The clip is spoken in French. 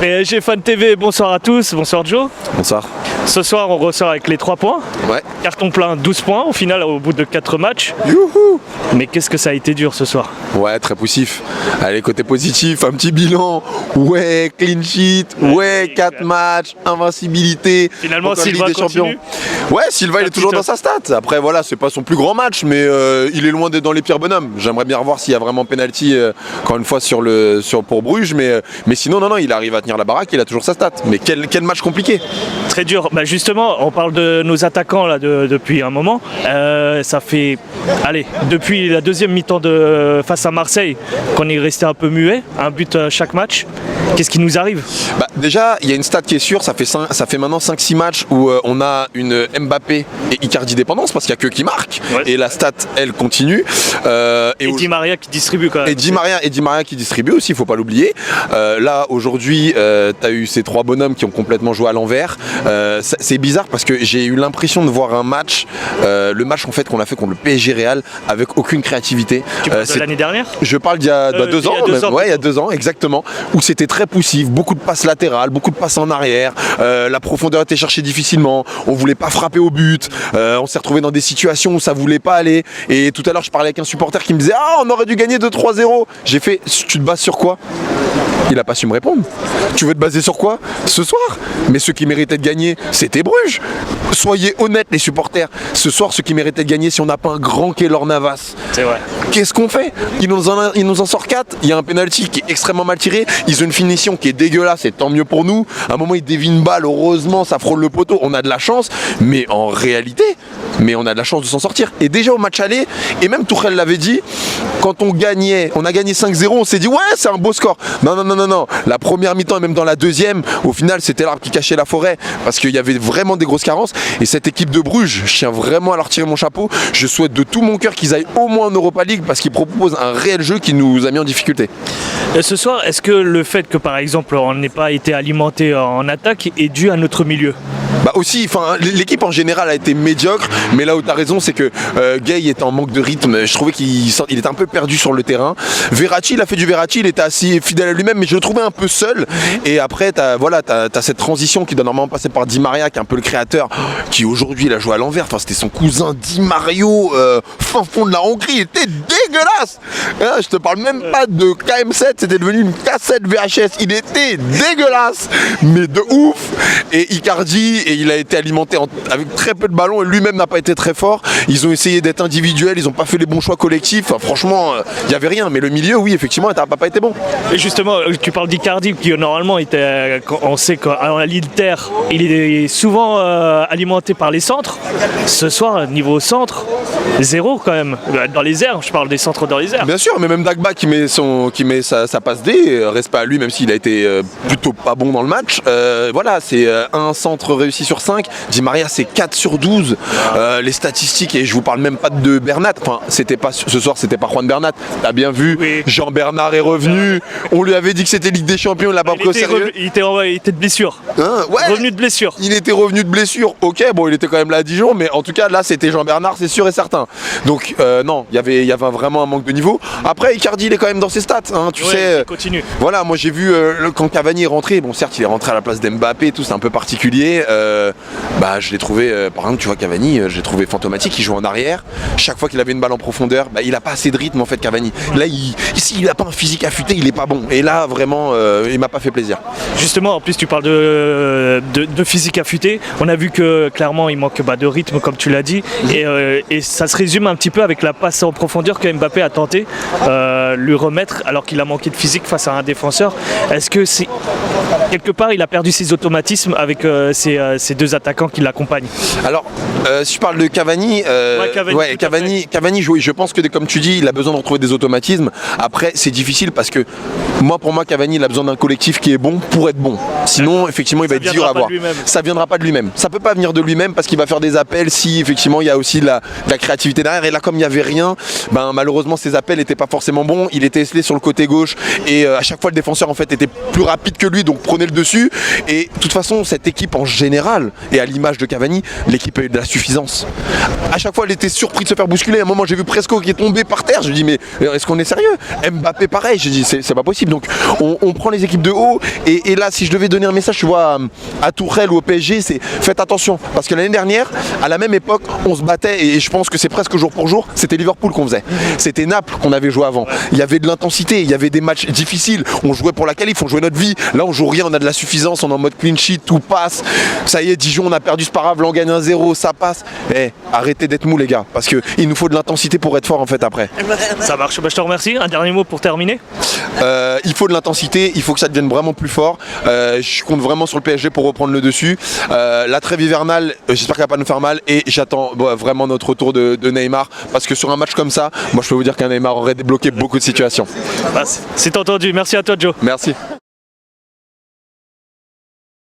PSG Fan TV, bonsoir à tous, bonsoir Joe. Bonsoir. Ce soir on ressort avec les 3 points. Ouais. Carton plein, 12 points au final au bout de 4 matchs. Youhou. Mais qu'est-ce que ça a été dur ce soir? Ouais, très poussif. Allez, côté positif, un petit bilan. Ouais, clean sheet. Ouais, 4 matchs, invincibilité. Finalement encore Silva Ligue des Champions. continue. Ouais, Silva il est toujours dans sa stat. Après voilà, c'est pas son plus grand match, mais il est loin d'être dans les pires bonhommes. J'aimerais bien revoir s'il y a vraiment penalty encore une fois pour Bruges, mais sinon non, il arrive à tenir la baraque, il a toujours sa stat. Mais quel match compliqué. Très dur. Bah justement, on parle de nos attaquants là depuis un moment. Ça fait, depuis la deuxième mi-temps face à Marseille, qu'on est resté un peu muet, un but à chaque match. Qu'est-ce qui nous arrive? Déjà, il y a une stat qui est sûre, ça fait maintenant 5-6 matchs où on a une Mbappé et Icardi dépendance parce qu'il n'y a que qui marque. Ouais. Et la stat, elle continue. Et Di Maria qui distribue quand même. Et Di Maria qui distribue aussi, il ne faut pas l'oublier. Là, aujourd'hui, tu as eu ces 3 bonhommes qui ont complètement joué à l'envers. C'est bizarre parce que j'ai eu l'impression de voir un match, le match en fait qu'on a fait contre le PSG Real avec aucune créativité. Tu parles de l'année dernière? Je parle d'il y a 2 ans. Il y a 2 ans, exactement. Où c'était très poussif, beaucoup de passes latérales, beaucoup de passes en arrière. La profondeur était cherchée difficilement. On voulait pas frapper au but. On s'est retrouvé dans des situations où ça voulait pas aller. Et tout à l'heure, je parlais avec un supporter qui me disait « Ah, on aurait dû gagner 2-3-0 ». J'ai fait « Tu te bases sur quoi ?» Il n'a pas su me répondre. Tu veux te baser sur quoi ce soir? Mais ceux qui méritaient de gagner, c'était Bruges. Soyez honnêtes les supporters. Ce soir, ceux qui méritaient de gagner, si on n'a pas un grand Keylor Navas, c'est vrai. Qu'est-ce qu'on fait? Il nous en sort 4. Il y a un penalty qui est extrêmement mal tiré. Ils ont une finition qui est dégueulasse et tant mieux pour nous. À un moment, ils dévient une balle. Heureusement, ça frôle le poteau. On a de la chance. Mais en réalité, on a de la chance de s'en sortir. Et déjà au match aller, et même Tuchel l'avait dit, quand on a gagné 5-0, on s'est dit ouais, c'est un beau score. Non. La première mi-temps et même dans la deuxième, au final, c'était l'arbre qui cachait la forêt parce qu'il y avait vraiment des grosses carences. Et cette équipe de Bruges, je tiens vraiment à leur tirer mon chapeau. Je souhaite de tout mon cœur qu'ils aillent au moins en Europa League parce qu'ils proposent un réel jeu qui nous a mis en difficulté. Et ce soir, est-ce que le fait que par exemple on n'ait pas été alimenté en attaque est dû à notre milieu? Aussi, l'équipe en général a été médiocre, mais là où tu as raison, c'est que Gay était en manque de rythme. Je trouvais qu'il était un peu perdu sur le terrain. Verratti, il a fait du Verratti, il était assez fidèle à lui-même, mais je le trouvais un peu seul. Et après, tu as cette transition qui doit normalement passer par Di Maria, qui est un peu le créateur, qui aujourd'hui il a joué à l'envers. Enfin, c'était son cousin Di Mario, fin fond de la Hongrie, il était dégueulasse. Je te parle même pas de KM7, c'était devenu une cassette VHS. Il était dégueulasse, mais de ouf. Et Icardi, et il a été alimenté avec très peu de ballons et lui-même n'a pas été très fort. Ils ont essayé d'être individuels, ils n'ont pas fait les bons choix collectifs. Franchement, il n'y avait rien. Mais le milieu, oui, effectivement, n'a pas été bon. Et justement, tu parles d'Icardi qui normalement était, on sait qu'à l'Inter, il est souvent alimenté par les centres. Ce soir, niveau centre, 0 quand même. Dans les airs, je parle des centres dans les airs. Bien sûr, mais même Dagba qui met sa passe D, reste pas à lui, même s'il a été plutôt pas bon dans le match. Voilà, c'est un centre réussi sur 5. Di Maria, c'est 4 sur 12. Les statistiques, et je vous parle même pas de Bernat. Enfin, ce soir, c'était pas Juan Bernat. T'as bien vu, oui. Jean Bernard est revenu. On lui avait dit que c'était Ligue des Champions, il l'a pas pris au sérieux. Il était de blessure. Ouais. Revenu de blessure. Il était revenu de blessure. Ok, bon, il était quand même là à Dijon, mais en tout cas, là, c'était Jean Bernard, c'est sûr et certain. Donc, non, il y avait vraiment un manque de niveau. Après, Icardi, il est quand même dans ses stats. Tu sais. Continue. Voilà, moi, j'ai vu quand Cavani est rentré. Bon, certes, il est rentré à la place d'Mbappé, tout, c'est un peu particulier. Je l'ai trouvé, par exemple, tu vois, Cavani, je l'ai trouvé fantomatique. Il joue en arrière. Chaque fois qu'il avait une balle en profondeur, il a pas assez de rythme en fait, Cavani. Là, il a pas un physique affûté, il est pas bon. Et là, vraiment, il m'a pas fait plaisir. Justement, en plus, tu parles de physique affûté. On a vu que clairement, il manque de rythme, comme tu l'as dit. Et ça se résume un petit peu avec la passe en profondeur que Mbappé a tenté lui remettre, alors qu'il a manqué de physique face à un défenseur. Est-ce que c'est quelque part, il a perdu ses automatismes avec ces 2 attaquants qui l'accompagnent? Alors, si je parle de Cavani, Cavani joue. Je pense que, comme tu dis, il a besoin de retrouver des automatismes. Après, c'est difficile parce que pour moi, Cavani, il a besoin d'un collectif qui est bon pour être bon. Sinon, effectivement, il va être dur à voir. Ça viendra pas de lui-même. Ça peut pas venir de lui-même parce qu'il va faire des appels si effectivement il y a aussi de la créativité derrière. Et là, comme il n'y avait rien, malheureusement, ses appels n'étaient pas forcément bons. Il était esselé sur le côté gauche et à chaque fois, le défenseur en fait était plus rapide que lui, donc prenait le dessus. Et de toute façon, cette équipe en général, et à l'image de Cavani, l'équipe a eu de la suffisance. À chaque fois, elle était surpris de se faire bousculer. À un moment, j'ai vu Presco qui est tombé par terre. Je me dis, mais est-ce qu'on est sérieux? Mbappé, pareil. J'ai dit, c'est pas possible. Donc, on prend les équipes de haut. Et là, si je devais donner un message, tu vois, à Tourelle ou au PSG, c'est faites attention. Parce que l'année dernière, à la même époque, on se battait. Et je pense que c'est presque jour pour jour. C'était Liverpool qu'on faisait. C'était Naples qu'on avait joué avant. Il y avait de l'intensité. Il y avait des matchs difficiles. On jouait pour la qualif. On jouait notre vie. Là, on joue rien. On a de la suffisance. On est en mode clean sheet. Tout passe. Ça y est, Dijon, on a perdu ce parable. On gagne 1-0. Ça passe. Arrêtez d'être mou, les gars. Parce qu'il nous faut de l'intensité pour être fort, en fait, après. Ça marche, bah, je te remercie. Un dernier mot pour terminer. Il faut de l'intensité, il faut que ça devienne vraiment plus fort. Je compte vraiment sur le PSG pour reprendre le dessus. La trêve hivernale, j'espère qu'elle va pas nous faire mal et j'attends vraiment notre retour de Neymar parce que sur un match comme ça, moi je peux vous dire qu'un Neymar aurait débloqué beaucoup de situations. Bah, c'est entendu. Merci à toi, Joe. Merci.